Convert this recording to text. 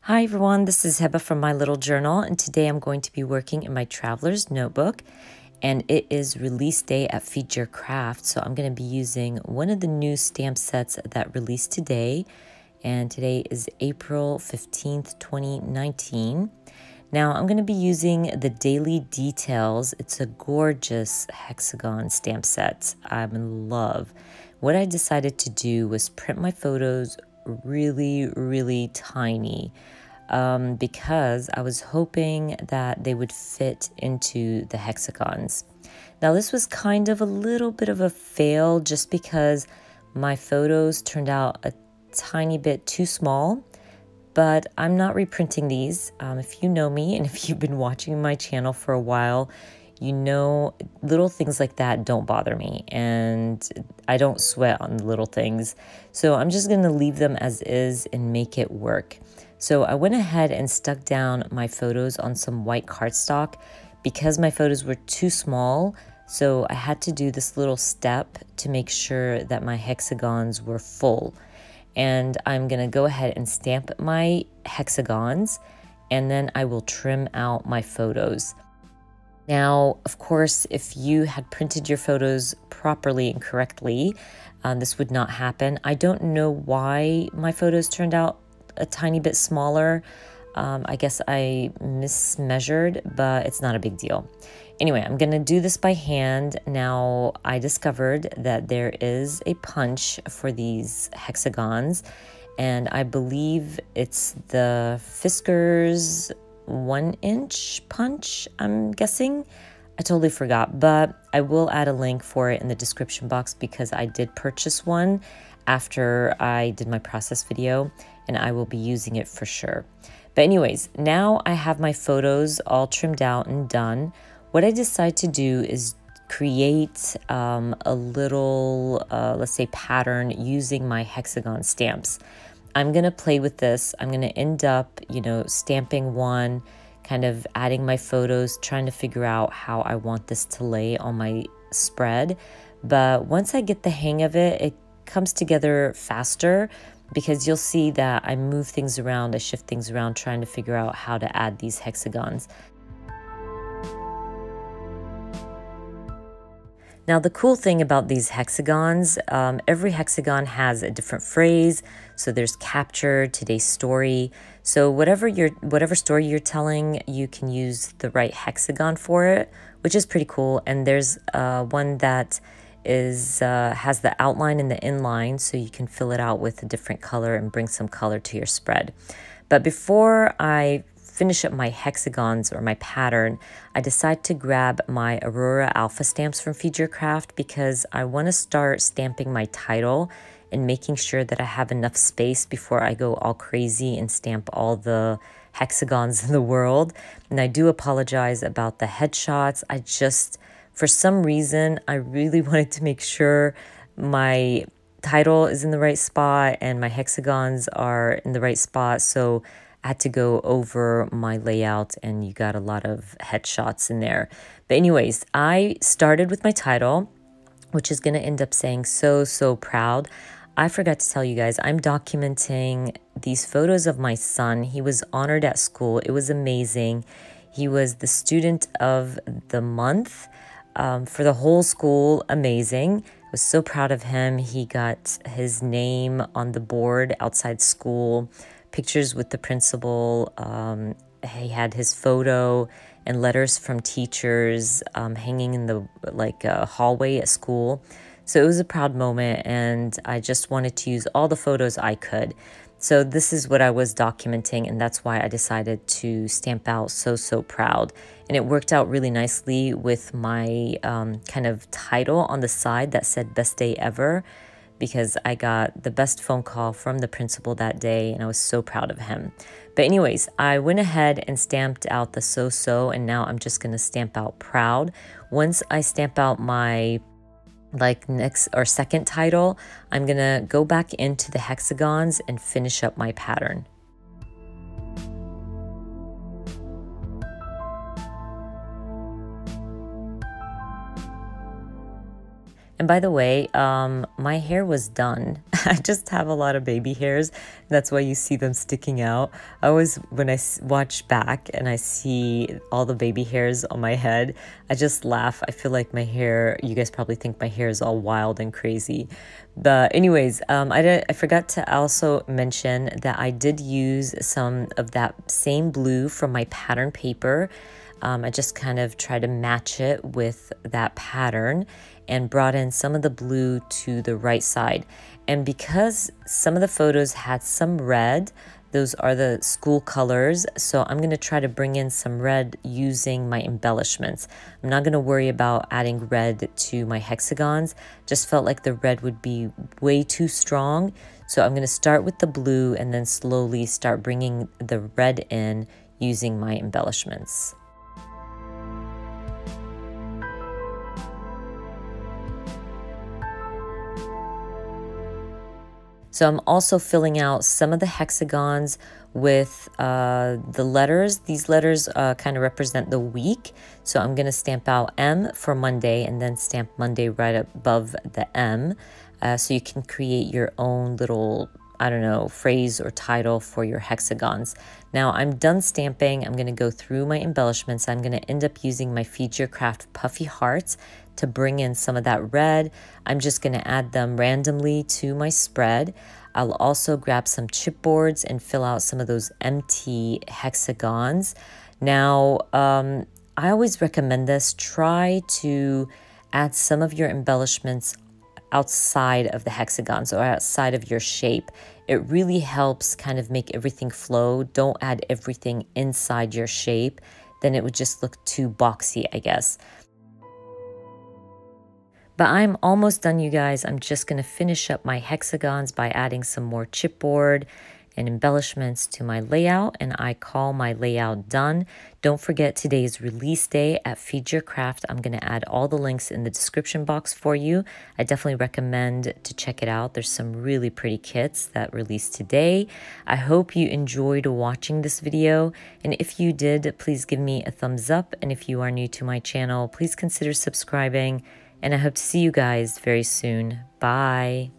Hi everyone, this is Heba from My Little Journal, and today I'm going to be working in my traveler's notebook, and it is release day at Feed Your Craft, so I'm going to be using one of the new stamp sets that released today, and today is April 15th, 2019. Now I'm going to be using the Daily Details. It's a gorgeous hexagon stamp set. I'm in love. What I decided to do was print my photos really tiny because I was hoping that they would fit into the hexagons. Now this was kind of a little bit of a fail just because my photos turned out a tiny bit too small, but I'm not reprinting these. If you know me and if you've been watching my channel for a while, you know little things like that don't bother me, and I don't sweat on the little things. So I'm just going to leave them as is and make it work. So I went ahead and stuck down my photos on some white cardstock because my photos were too small. So I had to do this little step to make sure that my hexagons were full. And I'm going to go ahead and stamp my hexagons, and then I will trim out my photos. Now, of course, if you had printed your photos properly and correctly, this would not happen. I don't know why my photos turned out a tiny bit smaller. I guess I mismeasured, but it's not a big deal. Anyway, I'm going to do this by hand. Now, I discovered that there is a punch for these hexagons, and I believe it's the Fisker's 1-inch punch, I'm guessing. I totally forgot, but I will add a link for it in the description box because I did purchase one after I did my process video, and I will be using it for sure. But anyways, now I have my photos all trimmed out and done. What I decide to do is create a little, let's say, pattern using my hexagon stamps. I'm going to play with this. I'm going to end up, stamping one, kind of adding my photos, trying to figure out how I want this to lay on my spread. But once I get the hang of it, it comes together faster because you'll see that I move things around, I shift things around, trying to figure out how to add these hexagons. Now, the cool thing about these hexagons, every hexagon has a different phrase. So there's capture, today's story. So whatever story you're telling, you can use the right hexagon for it, which is pretty cool. And there's one that has the outline and the inline, so you can fill it out with a different color and bring some color to your spread. But before I finish up my hexagons or my pattern, I decide to grab my Aurora Alpha stamps from Feed Your Craft because I want to start stamping my title and making sure that I have enough space before I go all crazy and stamp all the hexagons in the world. And I do apologize about the headshots. For some reason, I really wanted to make sure my title is in the right spot and my hexagons are in the right spot. So I had to go over my layout, and you got a lot of headshots in there. But anyways, I started with my title, which is going to end up saying so proud. I forgot to tell you guys, I'm documenting these photos of my son. He was honored at school. It was amazing. He was the student of the month for the whole school. Amazing. I was so proud of him. He got his name on the board outside school, pictures with the principal. He had his photo and letters from teachers hanging in the hallway at school. So it was a proud moment, and I just wanted to use all the photos I could. So this is what I was documenting, and that's why I decided to stamp out so proud. And it worked out really nicely with my kind of title on the side that said best day ever, because I got the best phone call from the principal that day, and I was so proud of him. But anyways, I went ahead and stamped out the so, and now I'm just going to stamp out proud. Once I stamp out my next or second title, I'm going to go back into the hexagons and finish up my pattern. And by the way, my hair was done. I just have a lot of baby hairs. That's why you see them sticking out. I always, when I watch back and I see all the baby hairs on my head, I just laugh. I feel like my hair, you guys probably think my hair is all wild and crazy. But anyways, I forgot to also mention that I did use some of that same blue from my pattern paper. I just kind of tried to match it with that pattern and brought in some of the blue to the right side. And because some of the photos had some red, those are the school colors, so I'm going to try to bring in some red using my embellishments. I'm not going to worry about adding red to my hexagons. Just felt like the red would be way too strong. So I'm going to start with the blue and then slowly start bringing the red in using my embellishments. So I'm also filling out some of the hexagons with the letters. These letters kind of represent the week. So I'm going to stamp out M for Monday and then stamp Monday right above the M. So you can create your own little, I don't know, phrase or title for your hexagons. Now I'm done stamping. I'm going to go through my embellishments. I'm going to end up using my Feed Your Craft puffy hearts to bring in some of that red. I'm just going to add them randomly to my spread. I'll also grab some chipboards and fill out some of those empty hexagons. Now, I always recommend this. Try to add some of your embellishments outside of the hexagons or outside of your shape. It really helps kind of make everything flow. Don't add everything inside your shape. Then it would just look too boxy, I guess. But I'm almost done, you guys. I'm just going to finish up my hexagons by adding some more chipboard and embellishments to my layout, and I call my layout done. Don't forget today's release day at Feed Your Craft. I'm going to add all the links in the description box for you. I definitely recommend to check it out. There's some really pretty kits that released today. I hope you enjoyed watching this video, and if you did, please give me a thumbs up, and if you are new to my channel, please consider subscribing, and I hope to see you guys very soon. Bye!